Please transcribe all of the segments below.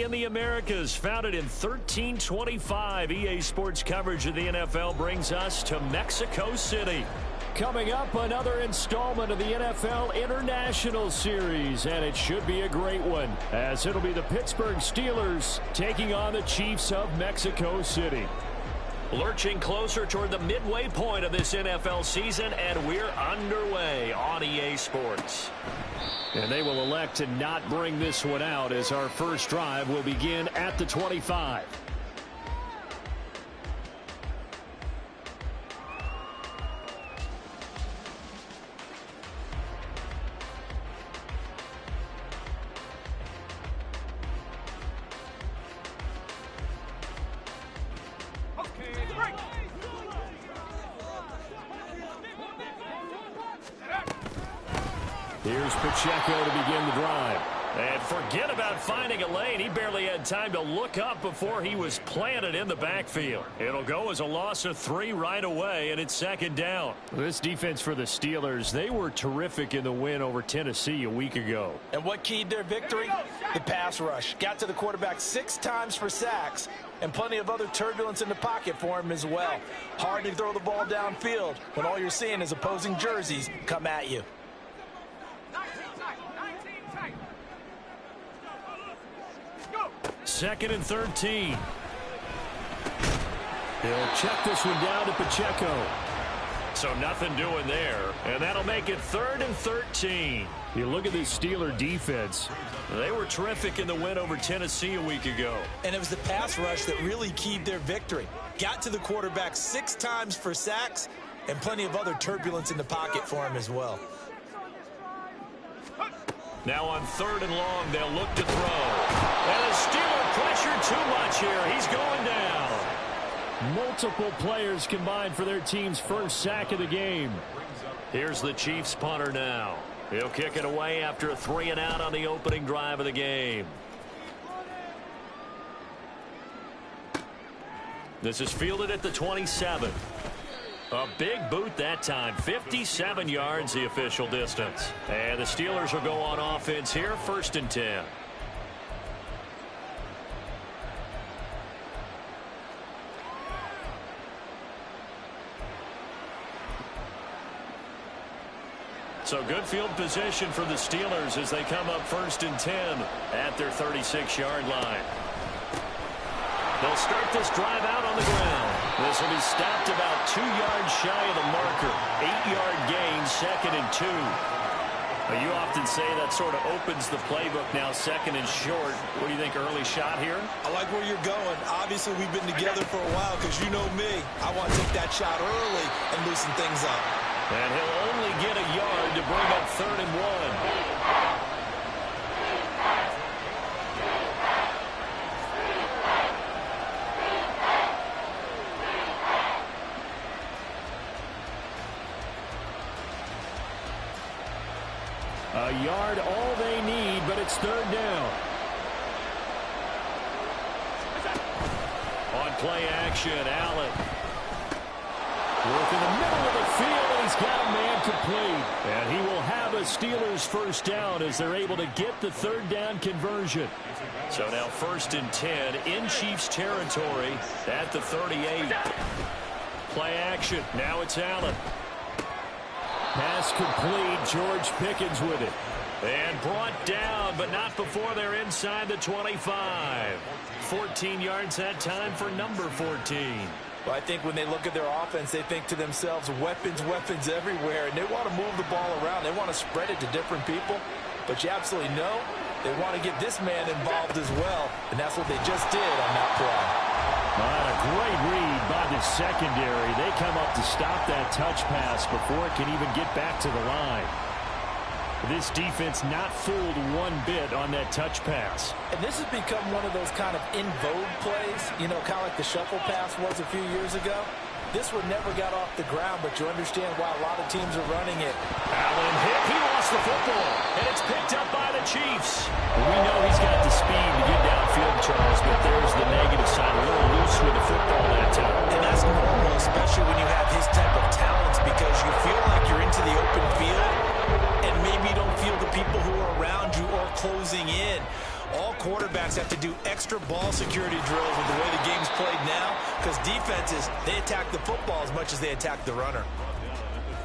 Only in the Americas, founded in 1325. EA Sports coverage of the NFL brings us to Mexico City. Coming up, another installment of the NFL International Series, and it should be a great one, as it'll be the Pittsburgh Steelers taking on the Chiefs of Mexico City. Lurching closer toward the midway point of this NFL season, and we're underway on EA Sports. And they will elect to not bring this one out, as our first drive will begin at the 25. Here's Pacheco to begin the drive. And forget about finding a lane. He barely had time to look up before he was planted in the backfield. It'll go as a loss of 3 right away, and it's second down. This defense for the Steelers, they were terrific in the win over Tennessee a week ago. And what keyed their victory? The pass rush. Got to the quarterback 6 times for sacks, and plenty of other turbulence in the pocket for him as well. Hard to throw the ball downfield when all you're seeing is opposing jerseys come at you. Second and 13. He'll check this one down to Pacheco. So nothing doing there, and that'll make it 3rd and 13. You look at this Steeler defense. They were terrific in the win over Tennessee a week ago. And it was the pass rush that really keyed their victory. Got to the quarterback 6 times for sacks, and plenty of other turbulence in the pocket for him as well. Now on 3rd and long, they'll look to throw. And the Steeler pressure too much here. He's going down. Multiple players combined for their team's first sack of the game. Here's the Chiefs punter now. He'll kick it away after a 3 and out on the opening drive of the game. This is fielded at the 27. A big boot that time. 57 yards the official distance. And the Steelers will go on offense here, 1st and 10. So good field position for the Steelers as they come up 1st and 10 at their 36-yard line. They'll start this drive out on the ground. This will be stopped about 2 yards shy of the marker. 8-yard gain, 2nd and 2. You often say that sort of opens the playbook now, 2nd and short. What do you think, early shot here? I like where you're going. Obviously, we've been together for a while because you know me. I want to take that shot early and loosen things up. And he'll only get a yard to bring up 3rd and 1. A yard, all they need, but it's 3rd down. On play action, Allen. Work in the middle of the field, and he's got a man complete. And he will have a Steelers first down as they're able to get the 3rd down conversion. So now 1st and 10 in Chiefs territory at the 38. Play action. Now it's Allen. Pass complete. George Pickens with it. And brought down, but not before they're inside the 25. 14 yards that time for number 14. Well, I think when they look at their offense, they think to themselves, weapons, weapons everywhere, and they want to move the ball around. They want to spread it to different people, but you absolutely know they want to get this man involved as well, and that's what they just did on that play. A great read by the secondary. They come up to stop that touch pass before it can even get back to the line. This defense not fooled one bit on that touch pass. And this has become one of those kind of in vogue plays, you know, kind of like the shuffle pass was a few years ago. This one never got off the ground, but you understand why a lot of teams are running it. Allen hit. He lost the football, and it's picked up by the Chiefs. We know he's got the speed to get downfield, Charles, but there's the negative side. A little loose with the football that time. And that's normal, especially when you have his type of talents, because you feel like you're into the open field, and maybe you don't feel the people who are around you or closing in. All quarterbacks have to do extra ball security drills with the way the game's played now, because defenses, they attack the football as much as they attack the runner.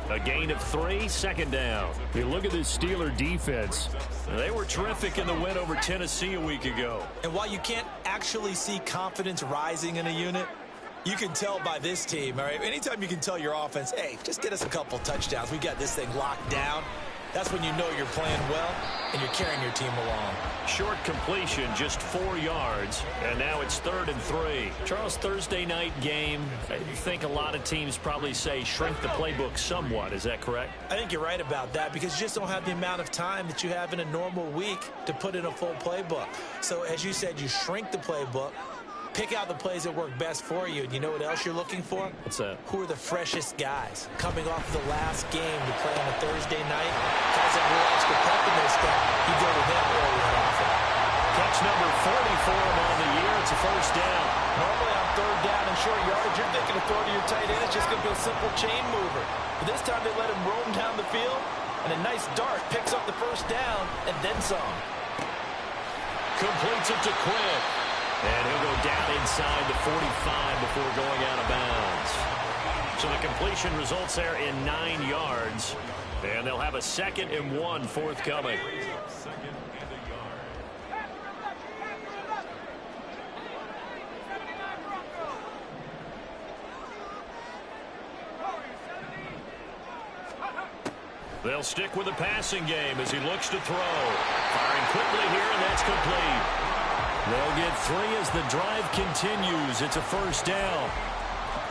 A gain of 3, second down. You look at this Steeler defense. They were terrific in the win over Tennessee a week ago. And while you can't actually see confidence rising in a unit, you can tell by this team, all right? Anytime you can tell your offense, hey, just get us a couple touchdowns. We got this thing locked down. That's when you know you're playing well and you're carrying your team along. Short completion, just 4 yards, and now it's 3rd and 3. Charles, Thursday night game, I think a lot of teams probably say shrink the playbook somewhat. Is that correct? I think you're right about that because you just don't have the amount of time that you have in a normal week to put in a full playbook. So as you said, you shrink the playbook. Pick out the plays that work best for you. And you know what else you're looking for? What's that? Who are the freshest guys coming off the last game to play on a Thursday night? Guys that will extra pep in their step. You go to them early and often. Catch number 40 for him on the year. It's a first down. Normally on 3rd down and short yardage, you're thinking of throw to your tight end. It's just going to be a simple chain mover. But this time they let him roam down the field, and a nice dart picks up the first down and then some. Completes it to Quick. And he'll go down inside the 45 before going out of bounds. So the completion results there in 9 yards. And they'll have a 2nd and 1 forthcoming. They'll stick with the passing game as he looks to throw. Firing quickly here, and that's complete. They'll get 3 as the drive continues. It's a first down.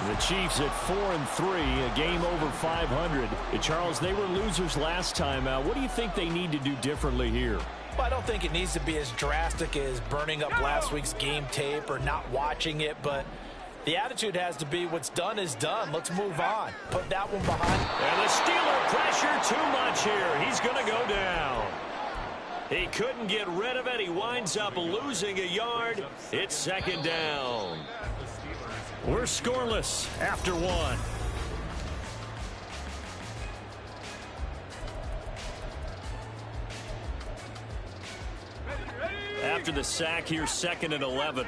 The Chiefs at 4-3, a game over 500. Charles, they were losers last time out. What do you think they need to do differently here? Well, I don't think it needs to be as drastic as burning up last week's game tape or not watching it, but the attitude has to be what's done is done. Let's move on. Put that one behind. And the Steeler pressure too much here. He's going to go down. He couldn't get rid of it. He winds up losing a yard. It's 2nd down. We're scoreless after 1. After the sack here, 2nd and 11.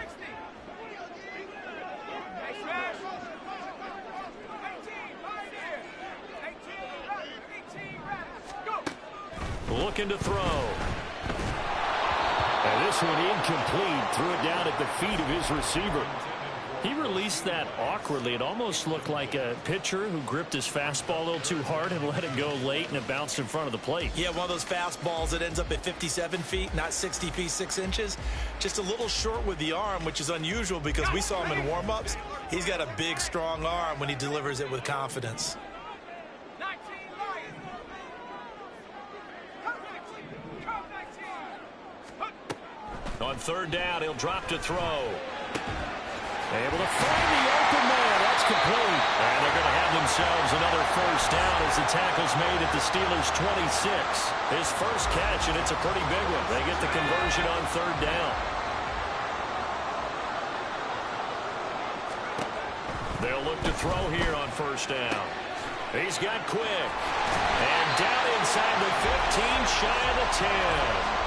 Looking to throw. And this one incomplete. Threw it down at the feet of his receiver. He released that awkwardly. It almost looked like a pitcher who gripped his fastball a little too hard and let it go late, and it bounced in front of the plate. Yeah, one of those fastballs that ends up at 57 feet, not 60 feet, 6 inches. Just a little short with the arm, which is unusual because we saw him in warm-ups. He's got a big, strong arm when he delivers it with confidence. On 3rd down, he'll drop to throw. Able to find the open man. That's complete. And they're going to have themselves another first down as the tackle's made at the Steelers' 26. His first catch, and it's a pretty big one. They get the conversion on 3rd down. They'll look to throw here on 1st down. He's got Quick. And down inside the 15, shy of the 10.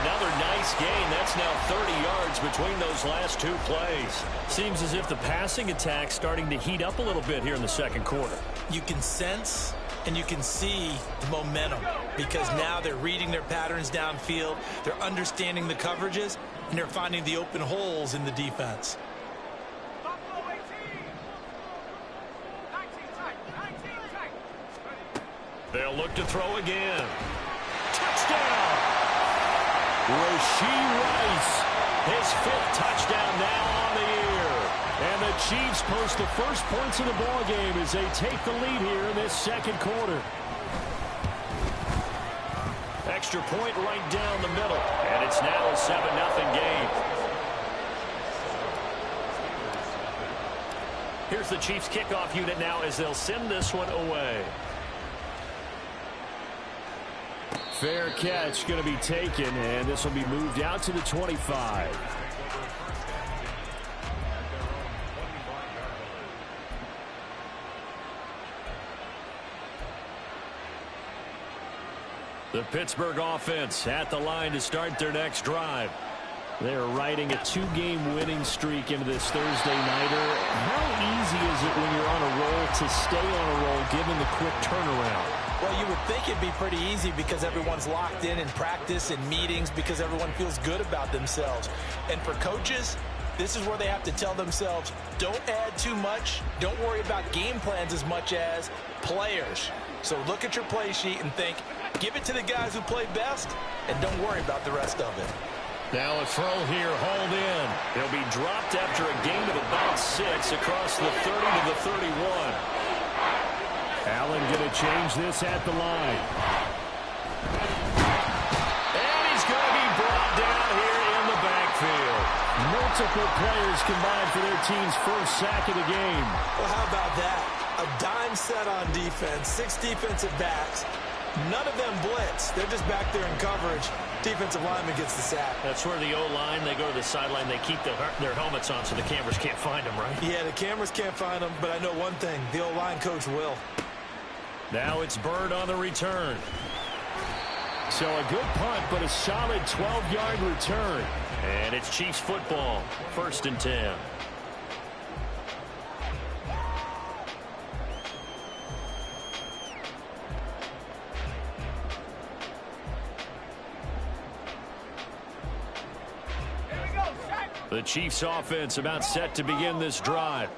Another nice gain. That's now 30 yards between those last 2 plays. Seems as if the passing attack's starting to heat up a little bit here in the 2nd quarter. You can sense and you can see the momentum because now they're reading their patterns downfield, they're understanding the coverages, and they're finding the open holes in the defense. They'll look to throw again. Touchdown! Rashee Rice, his 5th touchdown now on the year. And the Chiefs post the first points of the ball game as they take the lead here in this 2nd quarter. Extra point right down the middle. And it's now a 7-0 game. Here's the Chiefs kickoff unit now as they'll send this one away. Fair catch going to be taken, and this will be moved out to the 25. The Pittsburgh offense at the line to start their next drive. They're riding a 2-game winning streak into this Thursday nighter. How easy is it when you're on a roll to stay on a roll given the quick turnaround? Well, you would think it'd be pretty easy because everyone's locked in practice and meetings because everyone feels good about themselves. And for coaches, this is where they have to tell themselves, don't add too much. Don't worry about game plans as much as players. So look at your play sheet and think, give it to the guys who play best, and don't worry about the rest of it. Now a throw here, hauled in. He'll be dropped after a gain of about 6 across the 30 to the 31. Allen going to change this at the line. And he's going to be brought down here in the backfield. Multiple players combined for their team's first sack of the game. Well, how about that? A dime set on defense, 6 defensive backs. None of them blitz. They're just back there in coverage. Defensive lineman gets the sack. That's where the O-line, they go to the sideline, they keep their helmets on so the cameras can't find them, right? Yeah, the cameras can't find them, but I know one thing. The O-line coach will. Now it's Bird on the return. So a good punt, but a solid 12-yard return. And it's Chiefs football, 1st and 10. The Chiefs offense about set to begin this drive.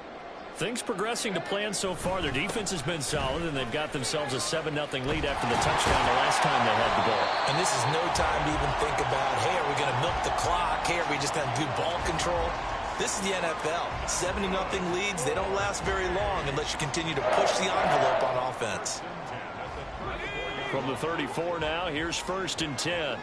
Things progressing to plan so far. Their defense has been solid, and they've got themselves a 7-0 lead after the touchdown the last time they had the ball. And this is no time to even think about, hey, are we going to milk the clock? Hey, are we just going to do ball control? This is the NFL. 70-0 leads, they don't last very long unless you continue to push the envelope on offense. From the 34 now, here's 1st and 10.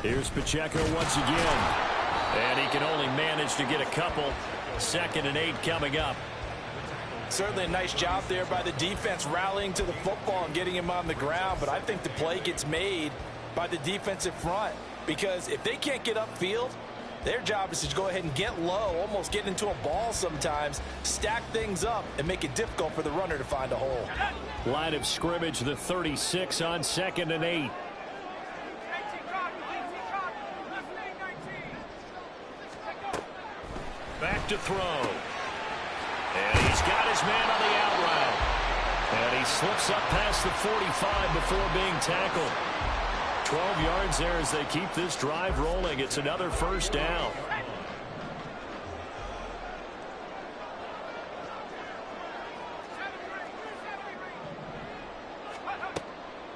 Here's Pacheco once again. And he can only manage to get a couple. 2nd and 8 coming up. Certainly a nice job there by the defense rallying to the football and getting him on the ground. But I think the play gets made by the defensive front. Because if they can't get upfield, their job is to go ahead and get low, almost get into a ball sometimes, stack things up, and make it difficult for the runner to find a hole. Line of scrimmage, the 36 on 2nd and 8. Back to throw. And he's got his man on the out route. And he slips up past the 45 before being tackled. 12 yards there as they keep this drive rolling. It's another 1st down.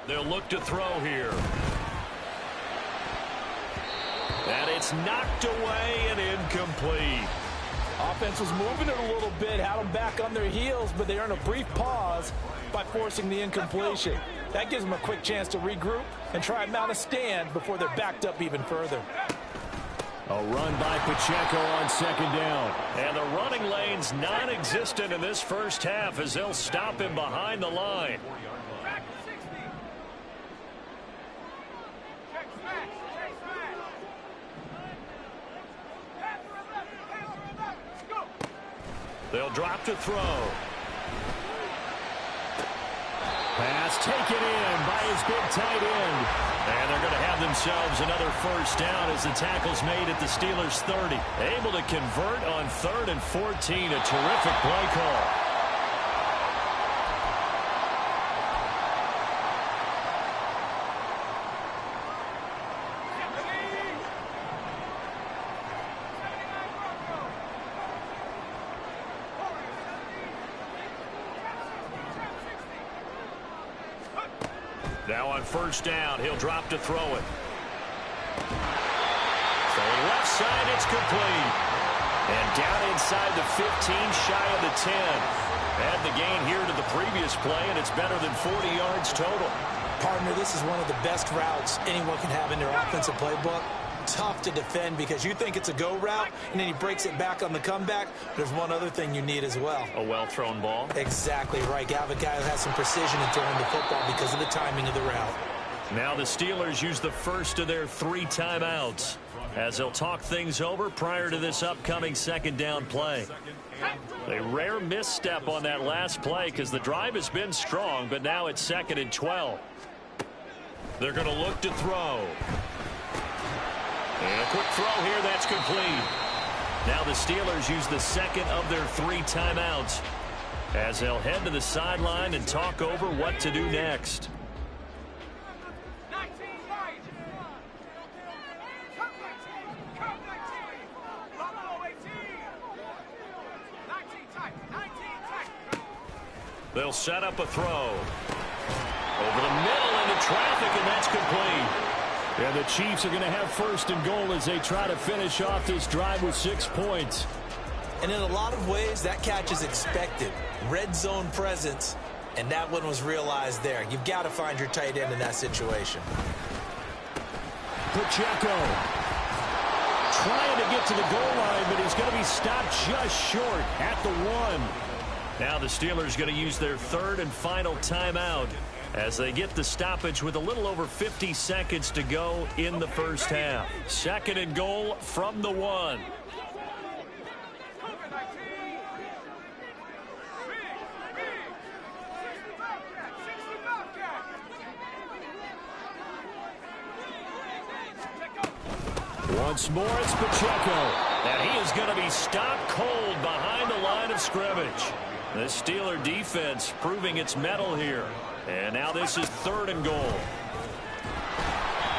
They'll look to throw here. And it's knocked away and incomplete. Offense was moving it a little bit, had them back on their heels, but they earned a brief pause by forcing the incompletion. That gives them a quick chance to regroup and try and mount a stand before they're backed up even further. A run by Pacheco on 2nd down. And the running lane's non-existent in this first half as they'll stop him behind the line. They'll drop to throw. Pass taken in by his big tight end. And they're going to have themselves another 1st down as the tackle's made at the Steelers' 30. Able to convert on 3rd and 14. A terrific play call. Now on 1st down, he'll drop to throw it. So left side, it's complete. And down inside the 15, shy of the 10. Add the gain here to the previous play, and it's better than 40 yards total. Partner, this is one of the best routes anyone can have in their offensive playbook. Tough to defend because you think it's a go route, and then he breaks it back on the comeback. There's one other thing you need as well. A well-thrown ball. Exactly right. You have a guy who has some precision in throwing the football because of the timing of the route. Now the Steelers use the first of their 3 timeouts. as they'll talk things over prior to this upcoming second down play. A rare misstep on that last play because the drive has been strong, but now it's 2nd and 12. They're going to look to throw. And a quick throw here, that's complete. Now the Steelers use the second of their 3 timeouts as they'll head to the sideline and talk over what to do next. They'll set up a throw. Over the middle into traffic, and that's complete. And the Chiefs are going to have 1st and goal as they try to finish off this drive with 6 points. And in a lot of ways, that catch is expected. Red zone presence, and that one was realized there. You've got to find your tight end in that situation. Pacheco trying to get to the goal line, but he's going to be stopped just short at the 1. Now the Steelers going to use their 3rd and final timeout as they get the stoppage with a little over 50 seconds to go in the first half. 2nd and goal from the 1. Once more, it's Pacheco. And he is going to be stopped cold behind the line of scrimmage. The Steeler defense proving its mettle here. And now this is 3rd and goal.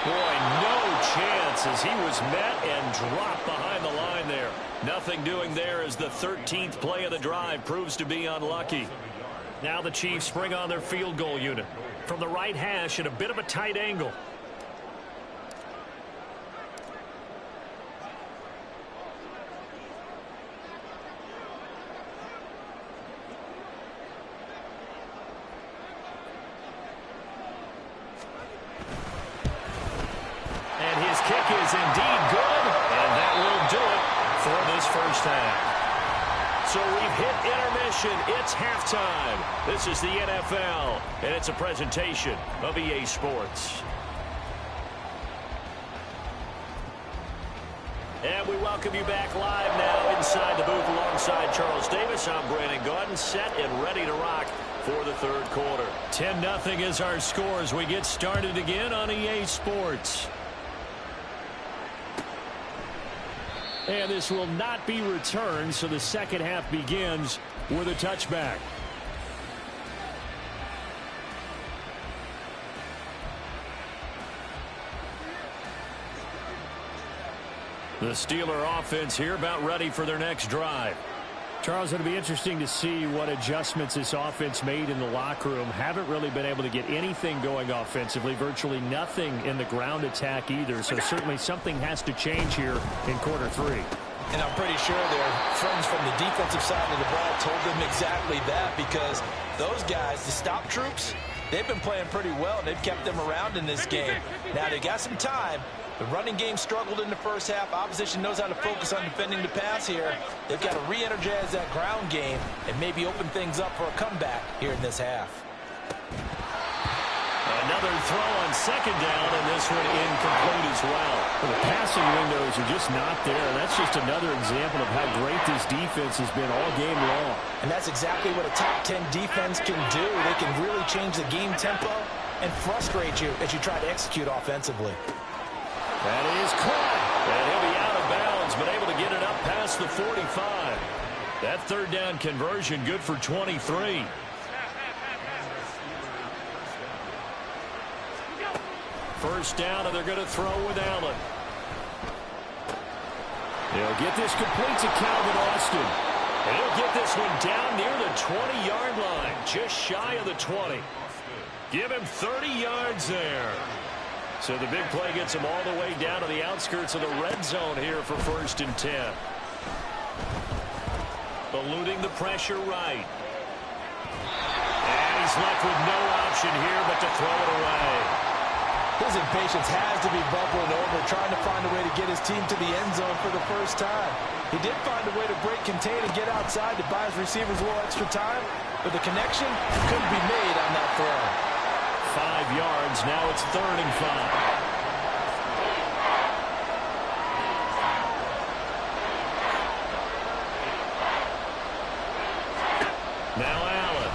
Boy, no chance as he was met and dropped behind the line there. Nothing doing there as the 13th play of the drive proves to be unlucky. Now the Chiefs bring on their field goal unit from the right hash at a bit of a tight angle. Is indeed good, and that will do it for this first half. So we've hit intermission. It's halftime. This is the NFL, and it's a presentation of EA Sports. And we welcome you back live now inside the booth alongside Charles Davis. I'm Brandon Gaudin, set and ready to rock for the 3rd quarter. 10-0 is our score as we get started again on EA Sports. And this will not be returned, so the second half begins with a touchback. The Steeler offense here about ready for their next drive. Charles, it'll be interesting to see what adjustments this offense made in the locker room. Haven't really been able to get anything going offensively, virtually nothing in the ground attack either. So certainly something has to change here in quarter 3. And I'm pretty sure their friends from the defensive side of the ball told them exactly that, because those guys, the stop troops, they've been playing pretty well, and they've kept them around in this game. Now they got some time. The running game struggled in the first half. Opposition knows how to focus on defending the pass here. They've got to re-energize that ground game and maybe open things up for a comeback here in this half. Another throw on 2nd down, and this one incomplete as well. The passing windows are just not there. That's just another example of how great this defense has been all game long. And that's exactly what a top 10 defense can do. They can really change the game tempo and frustrate you as you try to execute offensively. That is caught. And he'll be out of bounds, but able to get it up past the 45. That 3rd down conversion good for 23. First down, and they're going to throw with Allen. They'll get this complete to Calvin Austin. And he'll get this one down near the 20-yard line, just shy of the 20. Give him 30 yards there. So the big play gets him all the way down to the outskirts of the red zone here for 1st and 10. Eluding the pressure right. And he's left with no option here but to throw it away. His impatience has to be bubbling over, trying to find a way to get his team to the end zone for the first time. He did find a way to break contain and get outside to buy his receivers a little extra time, but the connection couldn't be made on that throw. 5 yards. Now it's 3rd and 5. Now Allen.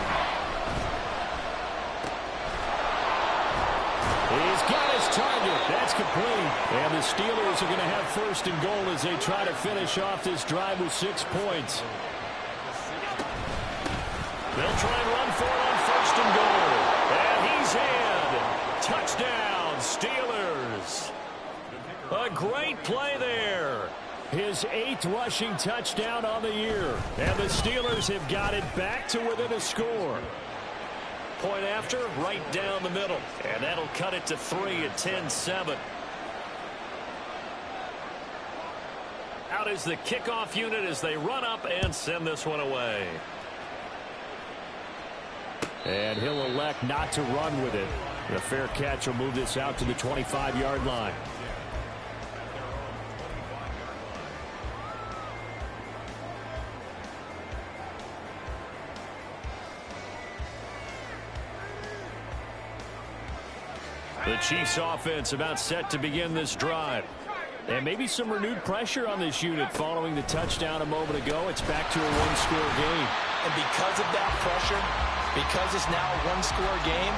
He's got his target. That's complete. And the Steelers are going to have first and goal as they try to finish off this drive with 6 points. They'll try and run for it on first and goal. And he's in. Touchdown, Steelers. A great play there. His 8th rushing touchdown on the year. And the Steelers have got it back to within a score. Point after, right down the middle. And that'll cut it to 3 at 10-7. Out is the kickoff unit as they run up and send this one away. And he'll elect not to run with it. The fair catch will move this out to the 25-yard line. The Chiefs offense about set to begin this drive. And maybe some renewed pressure on this unit following the touchdown a moment ago. It's back to a one-score game. And because of that pressure, because it's now a one-score game,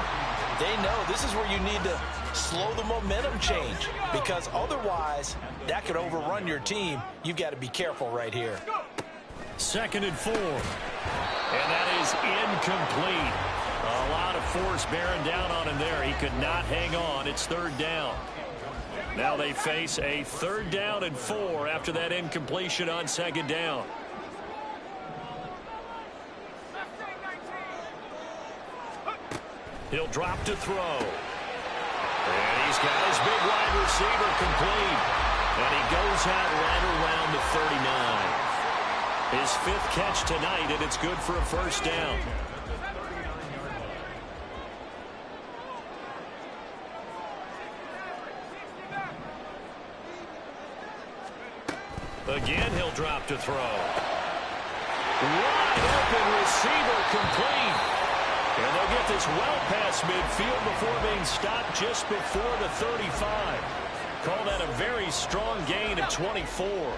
they know this is where you need to slow the momentum change. Because otherwise, that could overrun your team. You've got to be careful right here. 2nd and 4. And that is incomplete. A lot of force bearing down on him there. He could not hang on. It's 3rd down. Now they face a 3rd down and 4 after that incompletion on 2nd down. He'll drop to throw. And he's got his big wide receiver complete. And he goes out right around the 39. His 5th catch tonight, and it's good for a 1st down. Again, he'll drop to throw. Wide open receiver complete. And they'll get this well past midfield before being stopped just before the 35. Call that a very strong gain of 24.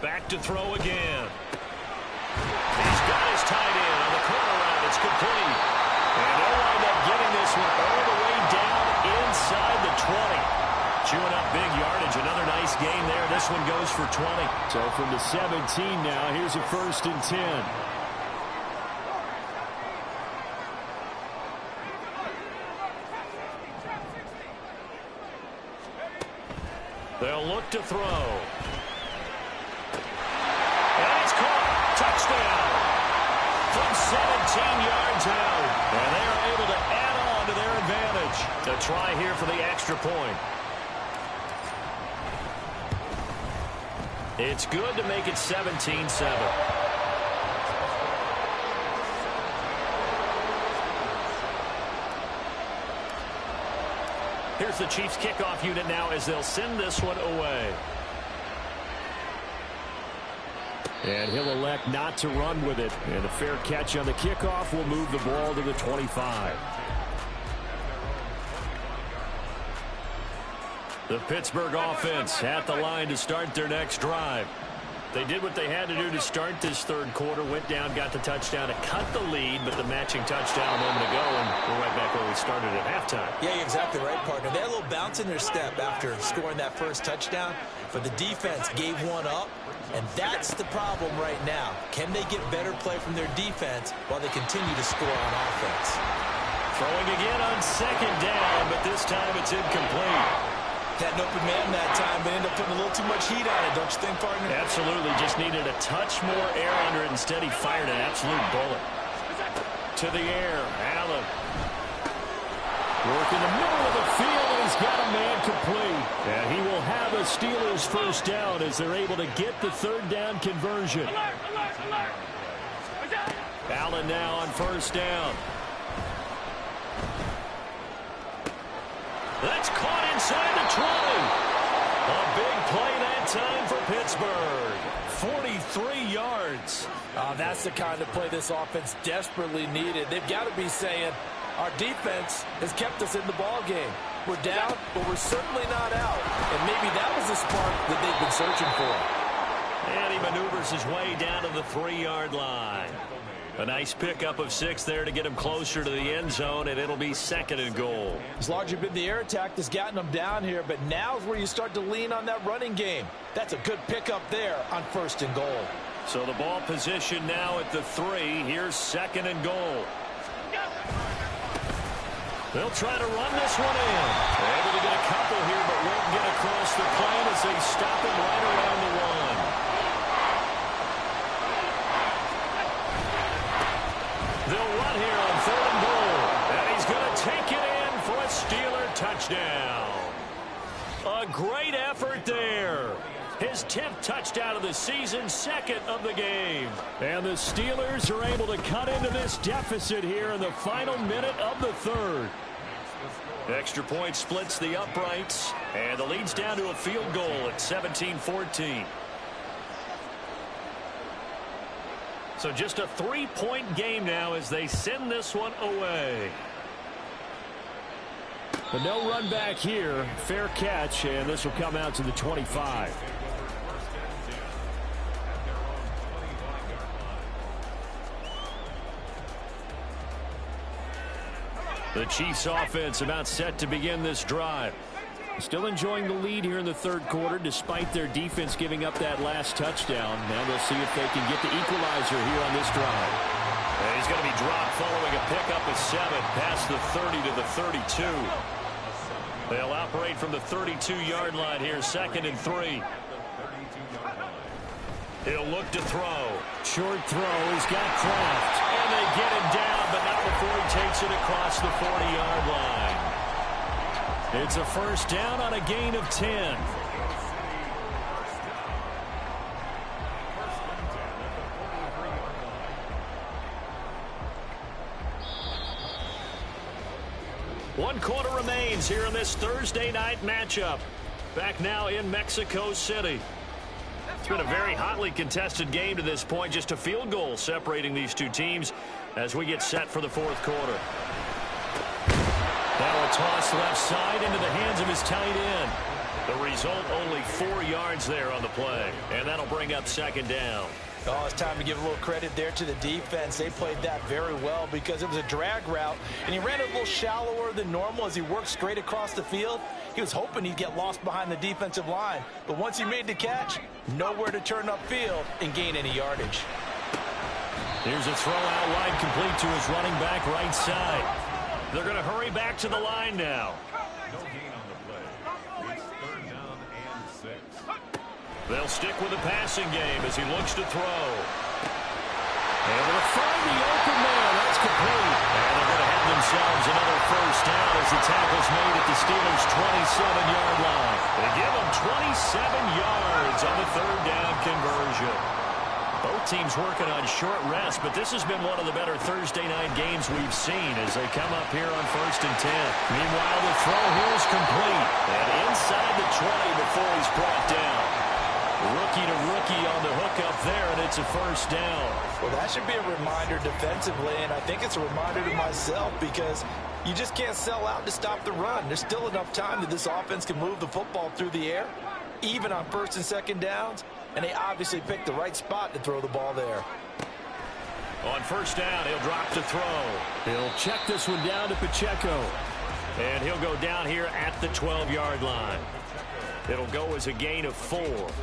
Back to throw again. He's got his tight end on the corner route. It's complete. And they'll wind up getting this one all the way down inside the 20. Chewing up big yardage. Another nice gain there. This one goes for 20. So from the 17 now, here's a 1st and 10. They'll look to throw. And it's caught. Touchdown. From 17 yards out. And they are able to add on to their advantage. To try here for the extra point. It's good to make it 17-7. Here's the Chiefs kickoff unit now as they'll send this one away. And he'll elect not to run with it. And a fair catch on the kickoff will move the ball to the 25. The Pittsburgh offense at the line to start their next drive. They did what they had to do to start this 3rd quarter. Went down, got the touchdown to cut the lead, but the matching touchdown a moment ago, and we're right back where we started at halftime. Yeah, you're exactly right, partner. They had a little bounce in their step after scoring that first touchdown, but the defense gave one up, and that's the problem right now. Can they get better play from their defense while they continue to score on offense? Throwing again on 2nd down, but this time it's incomplete. Had an open man that time, but ended up putting a little too much heat on it, don't you think, partner? Absolutely. Just needed a touch more air under it. Instead, he fired an absolute bullet. To the air. Allen. Work in the middle of the field, and he's got a man complete. And he will have a Steelers 1st down as they're able to get the 3rd down conversion. Allen now on 1st down. That's caught inside the 20. A big play that time for Pittsburgh. 43 yards. That's the kind of play this offense desperately needed. They've got to be saying, our defense has kept us in the ball game. We're down, but we're certainly not out. And maybe that was the spark that they've been searching for. And he maneuvers his way down to the 3-yard line. A nice pickup of 6 there to get him closer to the end zone, and it'll be 2nd and goal. It's largely been the air attack that's gotten them down here, but now's where you start to lean on that running game. That's a good pickup there on 1st and goal. So the ball position now at the 3. Here's 2nd and goal. They'll try to run this one in. Able to get a couple here, but won't get across the plane as they stop him right around the 1. They'll run here on 3rd and goal. And he's going to take it in for a Steeler touchdown. A great effort there. His 10th touchdown of the season, 2nd of the game. And the Steelers are able to cut into this deficit here in the final minute of the 3rd. Extra point splits the uprights, and the lead's down to a field goal at 17-14. So just a 3-point game now as they send this one away. But no run back here. Fair catch, and this will come out to the 25. The Chiefs offense about set to begin this drive. Still enjoying the lead here in the 3rd quarter despite their defense giving up that last touchdown. Now they'll see if they can get the equalizer here on this drive. And he's going to be dropped following a pickup of 7 past the 30 to the 32. They'll operate from the 32-yard line here, 2nd and 3. He'll look to throw. Short throw. He's got Kraft. And they get him down, but not before he takes it across the 40-yard line. It's a 1st down on a gain of 10. One quarter remains here in this Thursday night matchup. Back now in Mexico City. It's been a very hotly contested game to this point. Just a field goal separating these 2 teams as we get set for the 4th quarter. Now a toss left side into the hands of his tight end. The result, only 4 yards there on the play. And that'll bring up 2nd down. Oh, it's time to give a little credit there to the defense. They played that very well because it was a drag route, and he ran it a little shallower than normal as he worked straight across the field. He was hoping he'd get lost behind the defensive line, but once he made the catch, nowhere to turn upfield and gain any yardage. Here's a throw out wide, complete to his running back right side. They're going to hurry back to the line now. They'll stick with the passing game as he looks to throw. Able to find the open man. That's complete. And they're going to have themselves another 1st down as the tackle's made at the Steelers' 27-yard line. They give them 27 yards on the 3rd down conversion. Both teams working on short rest, but this has been one of the better Thursday night games we've seen as they come up here on 1st and 10. Meanwhile, the throw here is complete. And inside the 20 before he's brought down. Rookie to rookie on the hook up there, and it's a 1st down. Well, that should be a reminder defensively, and I think it's a reminder to myself because you just can't sell out to stop the run. There's still enough time that this offense can move the football through the air, even on 1st and 2nd downs, and they obviously picked the right spot to throw the ball there. On 1st down, he'll drop to throw. He'll check this one down to Pacheco, and he'll go down here at the 12-yard line. It'll go as a gain of 4,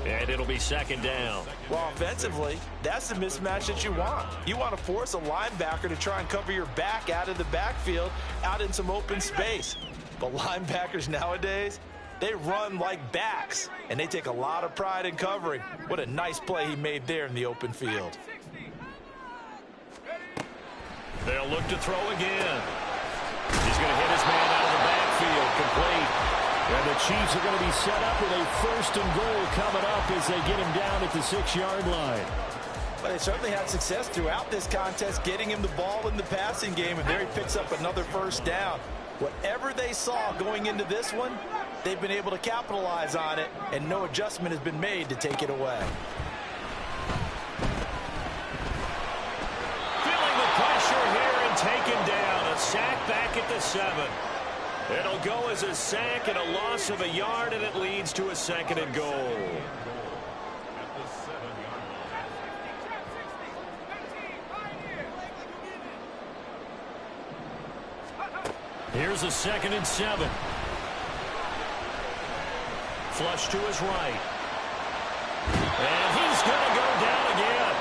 and it'll be 2nd down. Well, offensively, that's the mismatch that you want. You want to force a linebacker to try and cover your back out of the backfield, out in some open space. But linebackers nowadays, they run like backs, and they take a lot of pride in covering. What a nice play he made there in the open field. They'll look to throw again. He's going to hit his man out of the backfield, complete. And the Chiefs are going to be set up with a 1st and goal coming up as they get him down at the 6-yard line. But they certainly had success throughout this contest getting him the ball in the passing game, and there he picks up another 1st down. Whatever they saw going into this one, they've been able to capitalize on it, and no adjustment has been made to take it away. Feeling the pressure here and taken down. A sack back at the 7. It'll go as a sack and a loss of a yard, and it leads to a 2nd and goal. Here's a 2nd and 7. Flush to his right. And he's going to go down again.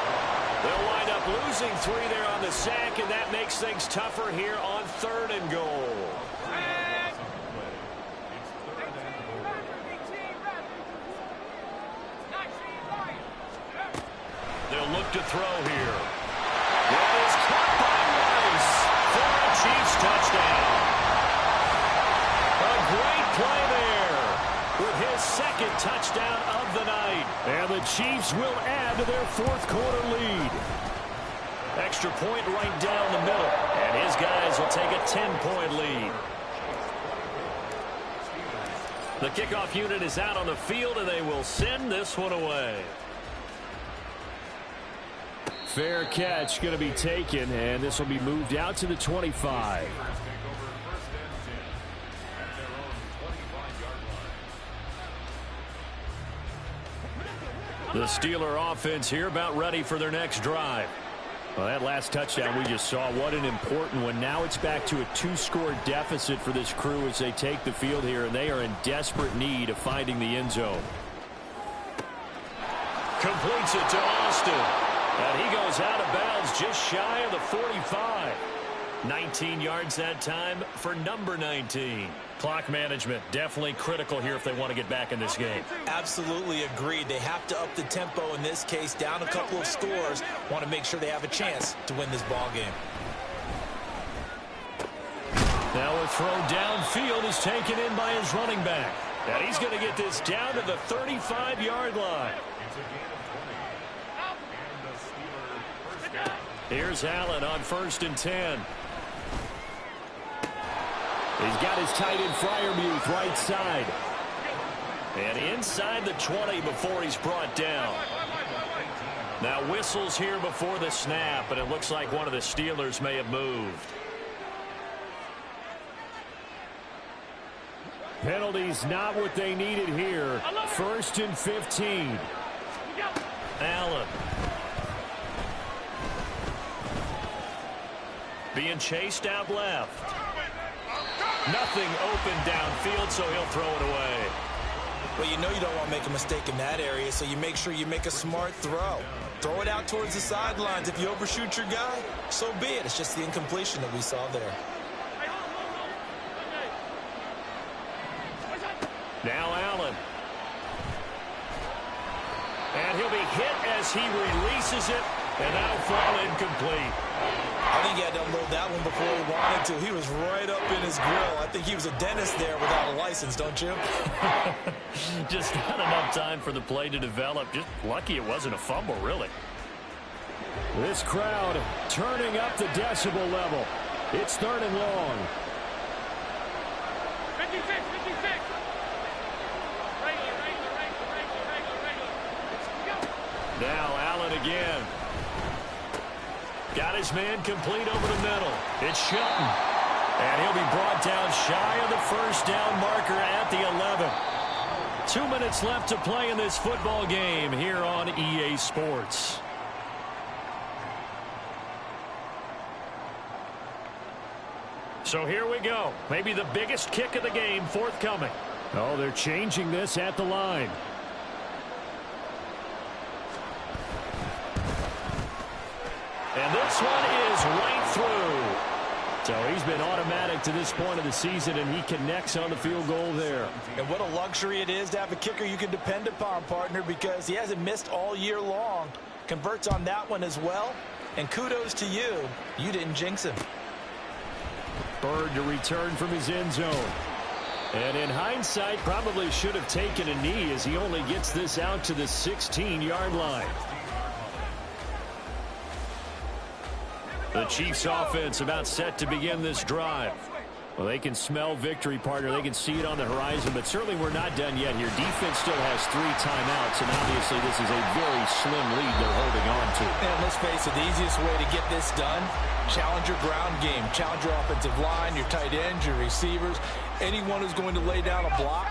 They'll wind up losing 3 there on the sack, and that makes things tougher here on 3rd and goal. They'll look to throw here. That is caught by Rice for a Chiefs touchdown. A great play there with his 2nd touchdown of the night. And the Chiefs will add to their 4th quarter lead. Extra point right down the middle. And his guys will take a 10-point lead. The kickoff unit is out on the field, and they will send this one away. Fair catch going to be taken, and this will be moved out to the 25. The Steeler offense here about ready for their next drive. Well, that last touchdown we just saw, what an important one. Now it's back to a 2-score deficit for this crew as they take the field here, and they are in desperate need of finding the end zone. Completes it to Austin. And he goes out of bounds just shy of the 45. 19 yards that time for number 19. Clock management definitely critical here if they want to get back in this game. Absolutely agreed. They have to up the tempo in this case, down a couple of scores. Want to make sure they have a chance to win this ball game. Now a throw downfield is taken in by his running back. And he's going to get this down to the 35-yard line. Here's Allen on 1st and 10. He's got his tight end Freiermuth right side. And inside the 20 before he's brought down. Now whistles here before the snap, and it looks like one of the Steelers may have moved. Penalties not what they needed here. 1st and 15. Allen. Being chased out left. Nothing open downfield, so he'll throw it away. Well, you know you don't want to make a mistake in that area, so you make sure you make a smart throw. Throw it out towards the sidelines. If you overshoot your guy, so be it. It's just the incompletion that we saw there. Now Allen. And he'll be hit as he releases it, and that'll fall incomplete. I think he had to unload that one before he wanted to. He was right up in his grill. I think he was a dentist there without a license, don't you? Just not enough time for the play to develop. Just lucky it wasn't a fumble, really. This crowd turning up the decibel level. It's 3rd and long. 56, 56. Now Allen again. Got his man complete over the middle. It's Shelton. And he'll be brought down shy of the 1st down marker at the 11. 2 minutes left to play in this football game here on EA Sports. So here we go. Maybe the biggest kick of the game forthcoming. Oh, they're changing this at the line. And this one is right through. So he's been automatic to this point of the season, and he connects on the field goal there. And what a luxury it is to have a kicker you can depend upon, partner, because he hasn't missed all year long. Converts on that one as well. And kudos to you. You didn't jinx him. Bird to return from his end zone. And in hindsight, probably should have taken a knee as he only gets this out to the 16-yard line. The Chiefs offense about set to begin this drive. Well, they can smell victory, partner. They can see it on the horizon, but certainly we're not done yet here. Defense still has 3 timeouts, and obviously this is a very slim lead they're holding on to. And let's face it, the easiest way to get this done, challenge your ground game, challenge your offensive line, your tight ends, your receivers, anyone who's going to lay down a block.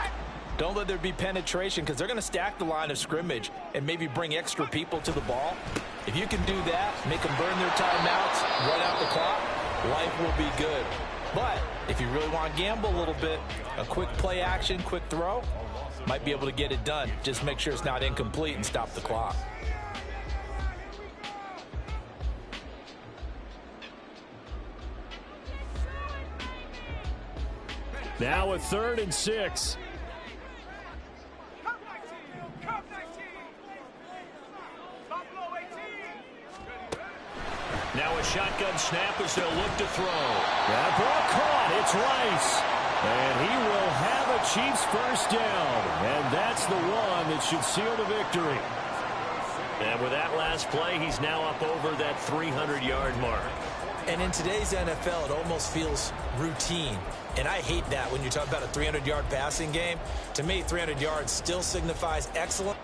Don't let there be penetration because they're going to stack the line of scrimmage and maybe bring extra people to the ball. If you can do that, make them burn their timeouts, run out the clock, life will be good. But if you really want to gamble a little bit, a quick play action, quick throw, might be able to get it done. Just make sure it's not incomplete and stop the clock. Now a 3rd and 6. Now a shotgun snap as they'll look to throw. That ball caught. It's Rice. And he will have a Chiefs first down. And that's the one that should seal the victory. And with that last play, he's now up over that 300-yard mark. And in today's NFL, it almost feels routine. And I hate that when you talk about a 300-yard passing game. To me, 300 yards still signifies excellent.